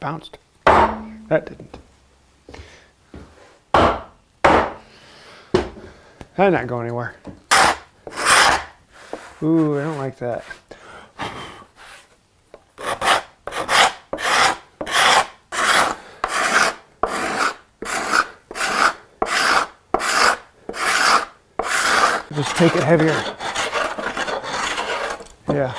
bounced. That didn't. That not go anywhere. Ooh, I don't like that. Just take it heavier. Yeah.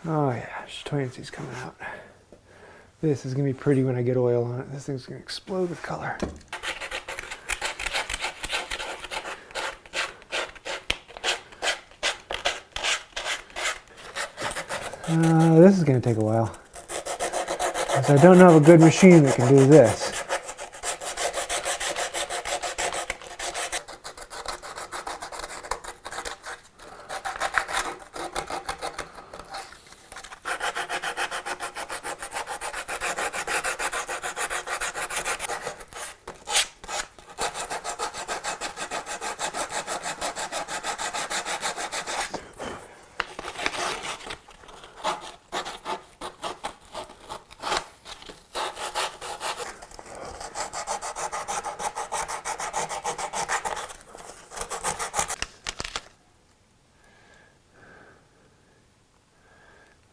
Oh yeah, Chatoyancy's coming out. This is gonna be pretty when I get oil on it. This thing's gonna explode with color. This is going to take a while, because I don't have a good machine that can do this.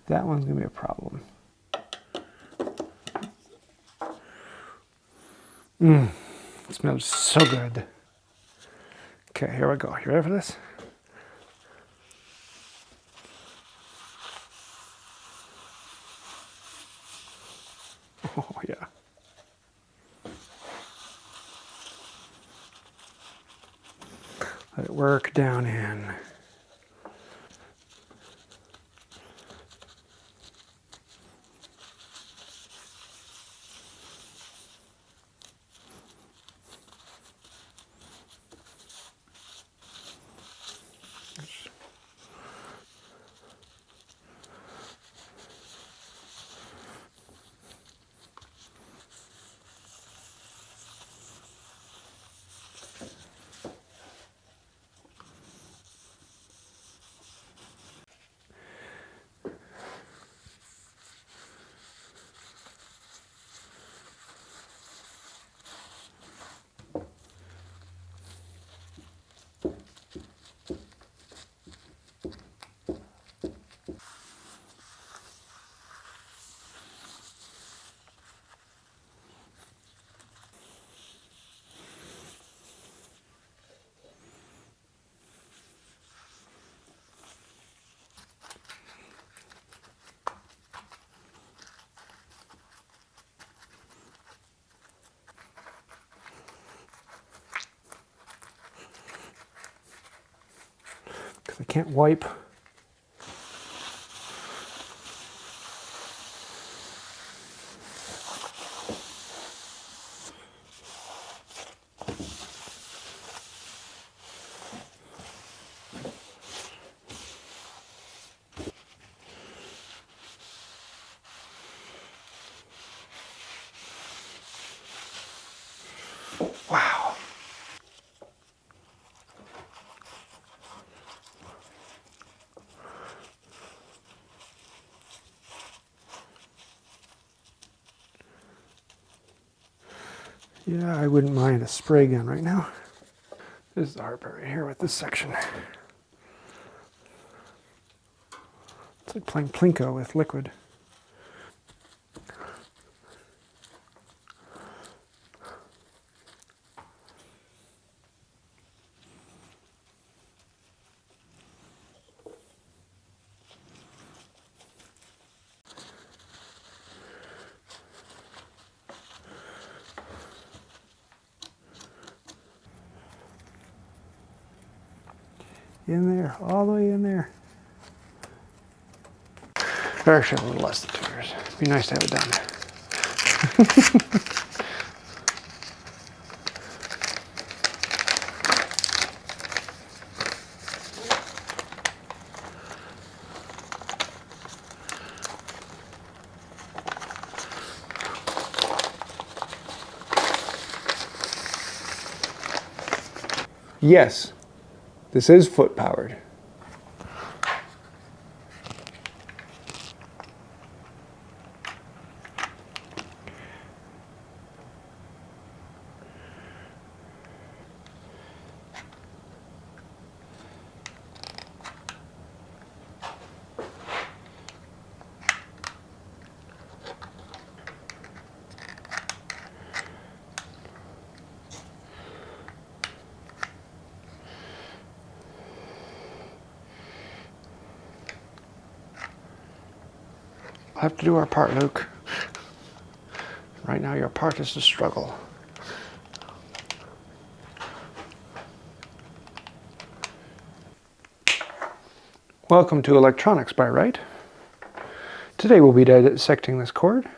That one's going to be a problem. It smells so good. Okay, here we go. You ready for this? Oh, yeah. Let it work down in. I can't wipe. Wow. Yeah, I wouldn't mind a spray gun right now. This is the hard part right here with this section. It's like playing Plinko with liquid. In there, all the way in there. Or actually a little less than 2 years. It'd be nice to have it done. Yes, this is foot powered. We'll have to do our part, Luke. Right now, your part is to struggle. Welcome to Electronics by Wright. Today we'll be dissecting this cord.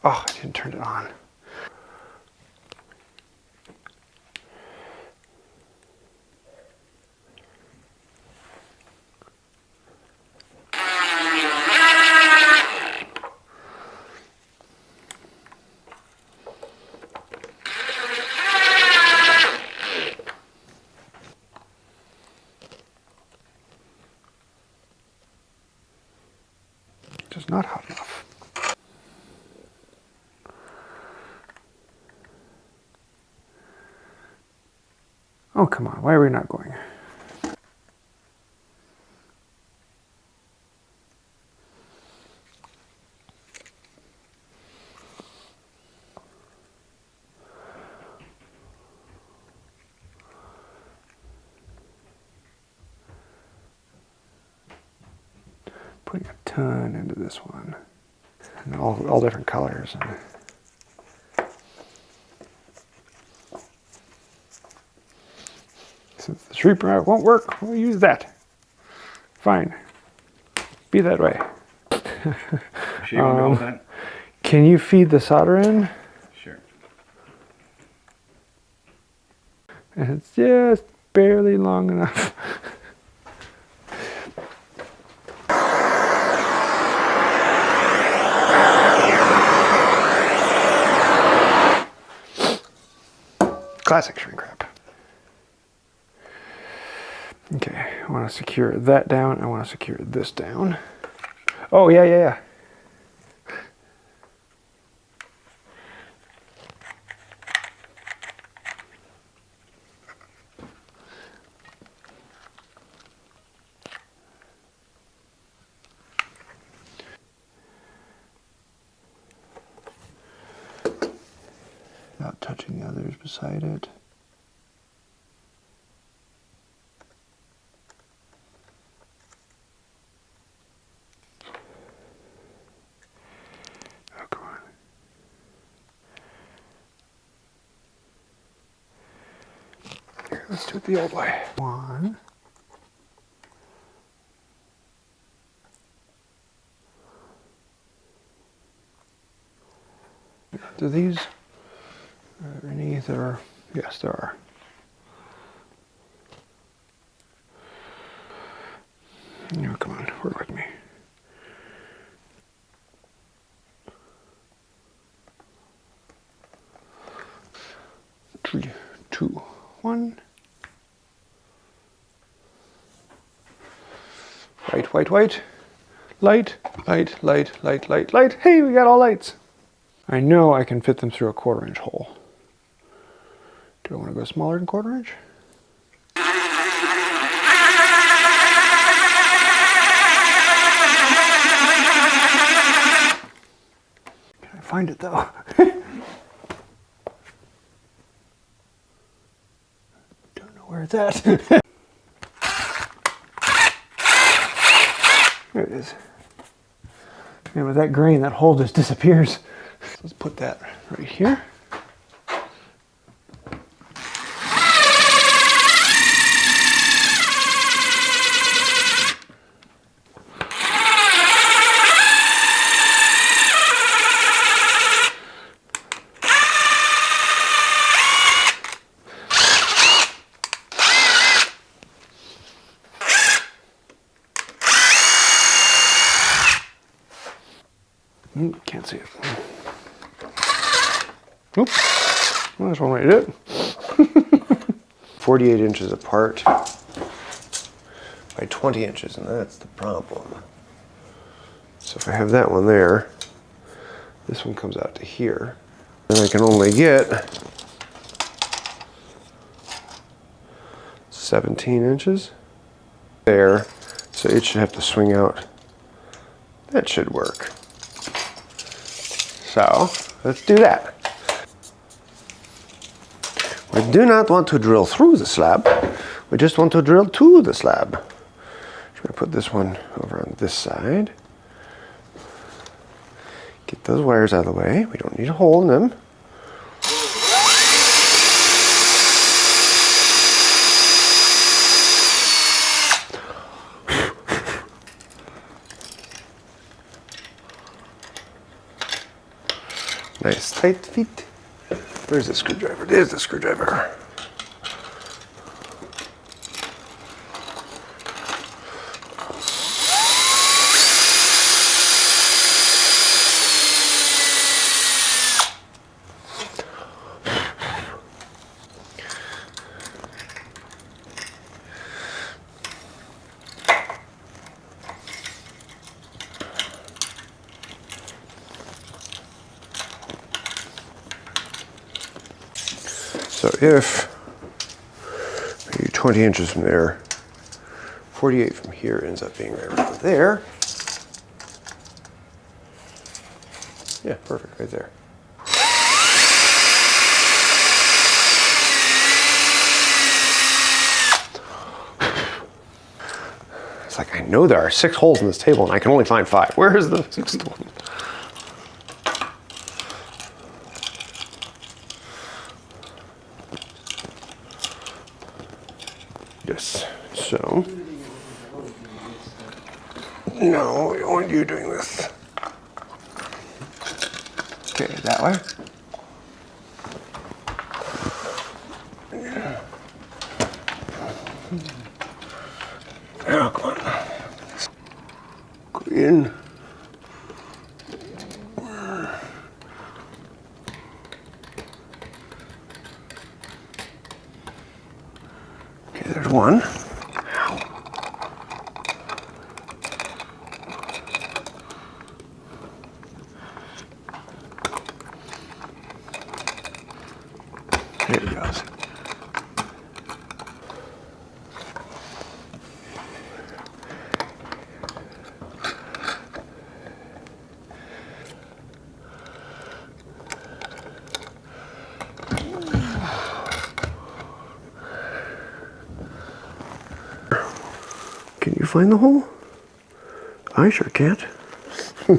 Oh, I didn't turn it on. Just not hot enough. Oh, come on, why are we not going? Putting a ton into this one. And all different colors. Since the sweeper won't work, we'll use that. Fine. Be that way. Sure you want to go with that? Can you feed the solder in? Sure. And it's just barely long enough. Classic shrink wrap. Okay, I want to secure that down. I want to secure this down. Oh, yeah. Without touching the others beside it. Oh, come on. Here, let's do it the old way. One. Do these, any that are, yes, there are. Oh, come on, work with me. Three, two, one. White. Light. Hey, we got all lights. I know I can fit them through a 1/4 inch hole. Do I want to go smaller than 1/4 inch? Can I find it though? Don't know where it's at. There it is. And with that grain, that hole just disappears. So let's put that right here. Can't see it. Oop. Well, that's one way to do it. 48 inches apart by 20 inches, and that's the problem. So if I have that one there, this one comes out to here, and I can only get 17 inches there, so it should have to swing out. That should work. So let's do that. We do not want to drill through the slab. We just want to drill to the slab. I'm going to put this one over on this side. Get those wires out of the way. We don't need a hole in them. Nice tight fit. Where's the screwdriver? There's the screwdriver. So if maybe 20 inches from there, 48 from here ends up being right around there. Yeah, perfect, right there. It's like, I know there are 6 holes in this table and I can only find 5. Where is the 6th one? Yes, so, no, we want you doing this. Okay, that way. Oh, come on. Go in. Okay, there's one. There it goes. Can you find the hole? I sure can't. So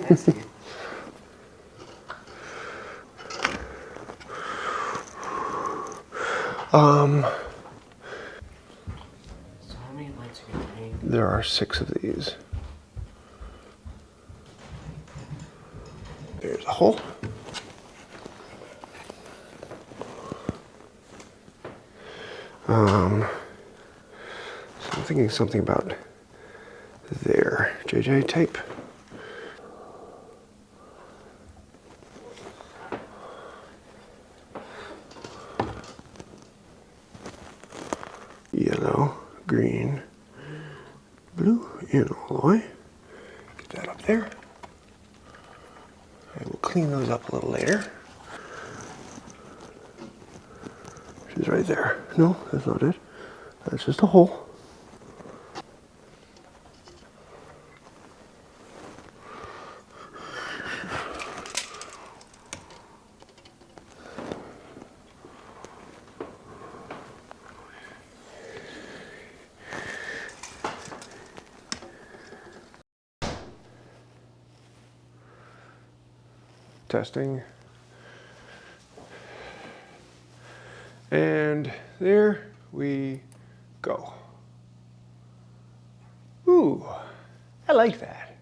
how many lights are you gonna hang? There are 6 of these. There's a hole. So I'm thinking something about there. JJ, tape. Yellow, green, blue, and all the way. Get that up there. I will clean those up a little later. Which is right there. No, that's not it. That's just a hole. Testing. And there we go. Ooh, I like that.